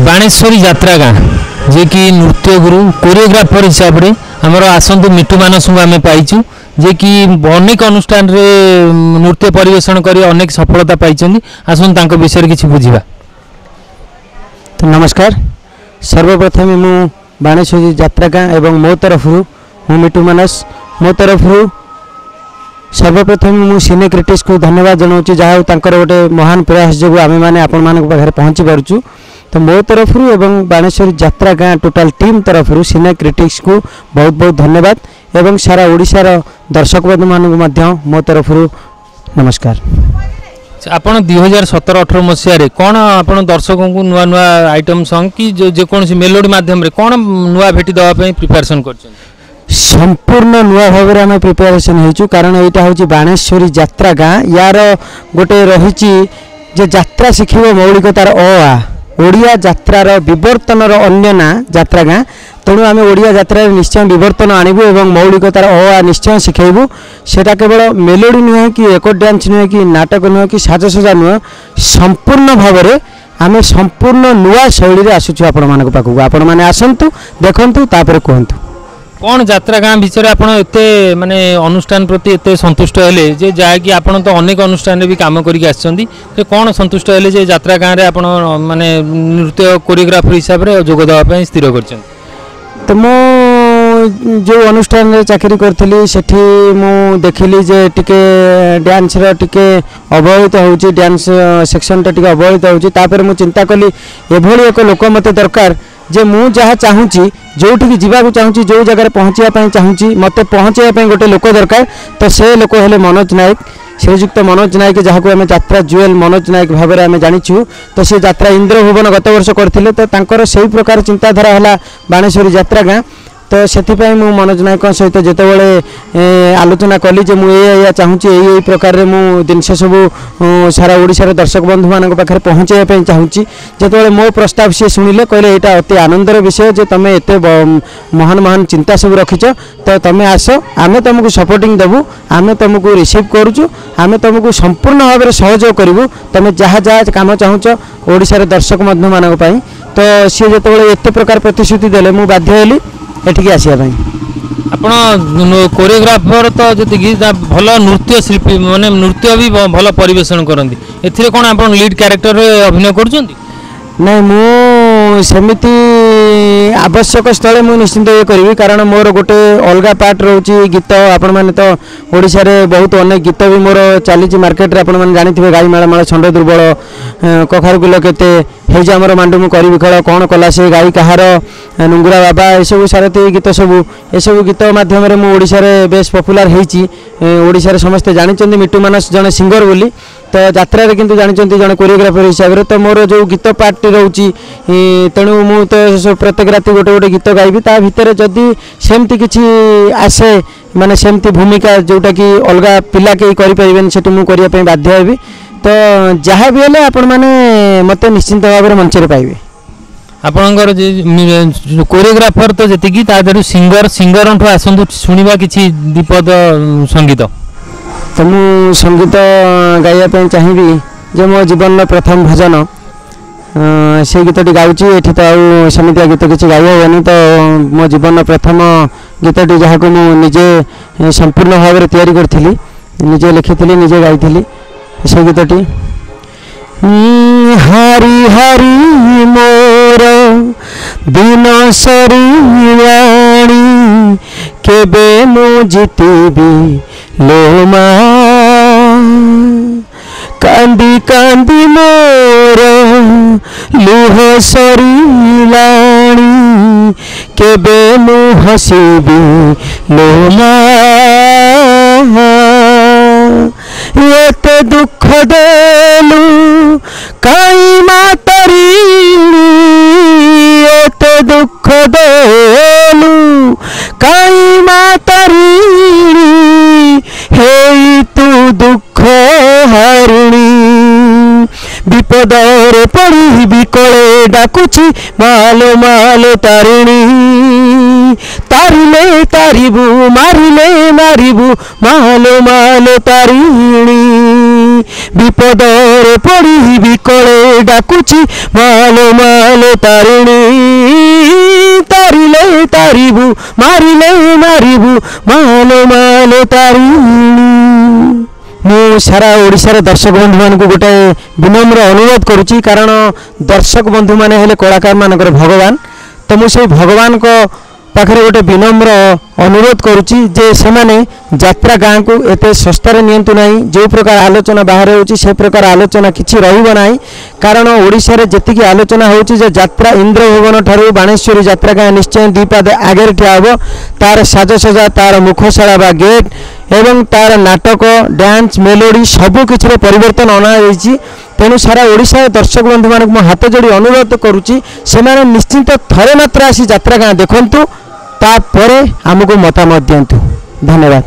बाणेश्वरी यात्रा गाँ जे कि नृत्य गुरु कोरियोग्राफर हिसाब से आमर आसतु मिठू मानस को आम पाइचु जे कि अनेक अनुष्ठान रे नृत्य परिवेषण कर अनेक सफलता पाई आसतु विषय किसी बुझा। तो नमस्कार, सर्वप्रथम मु बाणेश्वरी यात्रा गाँ एवं मो तरफ मु मिठू मानस मो तरफ सर्वप्रथम मु सिने क्रिटिक्स को धन्यवाद जनाऊँ जहाँ गोटे महान प्रयास जो आम मैंने आपण मान पाखे पहुँची पार्चु। तो मो तरफ एवं बाणेश्वरी यात्रा गाँ टोटाल टीम तरफ सिने क्रिटिक्स को बहुत बहुत धन्यवाद एवं सारा ओडिशार दर्शक बंधु मान मो तरफ नमस्कार। आपण 2017-18 मसीह कौन आपण दर्शकों को नुआ नुआ आइटम सॉन्ग कि जेकोसी मेलोडी माध्यम कौन नुआ भेटी देवाई प्रिपेरेसन कर संपूर्ण नुआ भाव में आम प्रिपेरेसन हो कारण यहाँ हूँ बाणेश्वरी यात्रा गाँ यार गोटे रही यात्रा शिखब मौलिकतार ओडिया यात्रार विवर्तन अन्य ना यात्रा गाँ तेणु आम ओडिया यात्रा निश्चय विवर्तन आणबू एवं मौलिकतार निश्चय शिखेबू। सेटा केवल मेलोडी नुहे कि एक डांस नुहे कि नाटक नुहे कि साजसजा नुहे संपूर्ण भाव में आम संपूर्ण नुआ शैली आसुचु आपण मान पाखक आपण मैंने आसतु देखु तापर कहतु कौन यात्रा गाँ विषय आप माने अनुष्ठान प्रति एत संतुष्ट हेले जे जहाँकि आपड़ तो अनेक अनुष्ठान भी कम कर कौन संतुष्ट हेले जे यात्रा गाँव में आपण माने नृत्य कोरियोग्राफर हिसाब से जोग देवाई स्थिर कर। तो मो जो अनुष्ठान चाकरी करी से देखिली जे टिके डांस टिके अवहेलित हो डांस सेक्शन टिके अवहेलित होपर मु चिंता कली एभली एक लोक मत दरकार जे मु जहाँ चाहूँगी जो जावाक चाहूँगी जो जगह पहुँचापी चाहूँगी मत पहुँचापी गोटे लोक दरकार। तो से लोक हेले मनोज नायक श्रीजुक्त मनोज नायक जहाँ को आम यात्रा जुएल मनोज नायक भाव में आम जाचु। तो सी यात्रा इंद्रभुवन गत वर्ष करते तो से प्रकार चिंताधारा है बाणेश्वरी यात्रा गाँ। तो से मनोज नायक सहित जिते आलोचना कली जे मुझे चाहूँगी यही प्रकार मु जिनस सब सारा ओडिशार दर्शक बंधु मान पाखे पहुँचापी चाहूँगी जो मो प्रस्ताव सी शुणिले कहले यहाँ अति आनंदर विषय जे तुम एत महान महान चिंता सब रखिच तो तुम आस आम तुमको सपोर्टिंग देवु आम तुमको रिसीव करुचु आम तुमको संपूर्ण भाव में सहयोग करूँ तुम जहाँ जहाँ कम चाहूच ओडिशार दर्शक बंधु मान तो सी जो एत प्रकार प्रतिश्रुति देले मु बाध्य हेली एठिक आसिया आपण कोरियोग्राफर तो जी भल नृत्य शिल्पी माने नृत्य भी भल परिवेषण करती एथिरे कौन आप लीड कैरेक्टर अभिनय कर नहीं मु सेमिति आवश्यक स्थले मु निश्चिंत ये करी कारण मोर गोटे अलग पार्ट रोची गीत आपण माने तो ओडिशा रे बहुत अनेक गीत भी मोर चली मार्केट रे आपण माने जानिथिबे गाई माला माला छंड दुर्बल कखार गुल केते हे जे हमर मांडू मु करी विखळ कोन कला से गाई कहार नुंगुरा बाबा ए सब सारथी गीत सब ए सब गीत माध्यम रे मु ओडिशा रे बेस पॉपुलर हेची ओडिशा रे समस्त जानिचंदी मिठू मानस जने सिंगर बोली। तो यात्रा रे किंतु जानिचंदी जने कोरियोग्राफर हिसाब रे तो मोर जो गीत पार्ट रोची तेणु मु तो प्रत्येक राति गोटे गोटे गीत गाइबी ता भितर जदि सेमती किछि आसे माने सेमती भूमिका जोटा कि अलग पिला के करि परिबेन सेटु मु करिया पई बाध्य हेबी। तो जहाँ भी हेले आपण माने मते निश्चिंत भाव में मंच रे पाइबे। आपणकर कोरियोग्राफर तो जी सिंगर सिंगर आसतु शुणा कि दीपद संगीत तो मु संगीत गाइबा चाहिए जो मो जीवन प्रथम भजन से गीतटी गाँची ये तो सेमितिया गीत किसी गाई हेनी तो मो जीवन प्रथम गीतटी जहाँ को मुझे संपूर्ण भाव में तैयारी करी निजे लिखी निजे गाई से गीतटी हरी हरी मोर दिन सरियाणी केबे मु जितिबी लोमा कांदी कांदी मोर लुह सरिलाणी केबे मु हसीबी लोमा एते दुख देलु काई मातरीणी एते दुख देलु काई मातरीणी हे तू दुख हारिणी विपदर पड़ी विकले डाकुची मालो मालो तारिणी तारिले तारिबू मारिले मारिबू मालो मालो तारिणी ବିପଦରେ ପଡ଼ି ବିକଳେ ଡାକୁଛି ମାଲୋ ମାଲୋ ତାରିଣୀ ତାରିଲେ ତାରିବୁ ମାରିଲେ ମାରିବୁ ମାଲୋ ମାଲୋ ତାରିଣୀ। ମୁଁ ସାରା ଓଡ଼ିଶାର ଦର୍ଶକ ବନ୍ଧୁମାନଙ୍କୁ ଗୋଟେ ବିନମ୍ର ଅନୁରୋଧ କରୁଛି, କାରଣ ଦର୍ଶକ ବନ୍ଧୁମାନେ ହେଲେ କଳାକାରମାନଙ୍କର ଭଗବାନ। ତ ମୁଁ ସେଇ ଭଗବାନଙ୍କ ପାଖରେ ଗୋଟେ ବିନମ୍ର ଅନୁରୋଧ କରୁଛି ଯେ ସେମାନେ ଯାତ୍ରା ଗାଁକୁ ଏତେ ଶସ୍ତାରେ ନିଅନ୍ତୁ ନାହିଁ। ଯେଉଁ ପ୍ରକାର ଆଲୋଚନା ବାହାରେ ହେଉଛି ସେ ପ୍ରକାର ଆଲୋଚନା କିଛି ରହିବ ନାହିଁ, କାରଣ ଓଡ଼ିଶାରେ ଯେତିକି ଆଲୋଚନା ହେଉଛି ଯେ ଯାତ୍ରା ଇନ୍ଦ୍ରଭୁବନ ଠାରୁ ବାଣେଶ୍ୱରୀ ଯାତ୍ରା ଗାଁ ନିଶ୍ଚୟ ଦୁଇ ପାଦ ଆଗରେ ଠିଆ ହେବ। ତାର ସାଜସଜା, ତାର ମୁଖଶାଳା ବା ଗେଟ୍ ଏବଂ ତାର ନାଟକ, ଡ୍ୟାନ୍ସ, ମେଲୋଡ଼ି ସବୁକିଛିରେ ପରିବର୍ତ୍ତନ ଅଣାଯାଇଛି। ତେଣୁ ସାରା ଓଡ଼ିଶାର ଦର୍ଶକ ବନ୍ଧୁମାନଙ୍କୁ ମୁଁ ହାତ ଯୋଡ଼ି ଅନୁରୋଧ କରୁଛି, ସେମାନେ ନିଶ୍ଚିନ୍ତ ଥରେ ମାତ୍ର ଆସି ଯାତ୍ରା ଗାଁ ଦେଖନ୍ତୁ, ତାପରେ ଆମକୁ ମତାମତ ଦିଅନ୍ତୁ। ଧନ୍ୟବାଦ।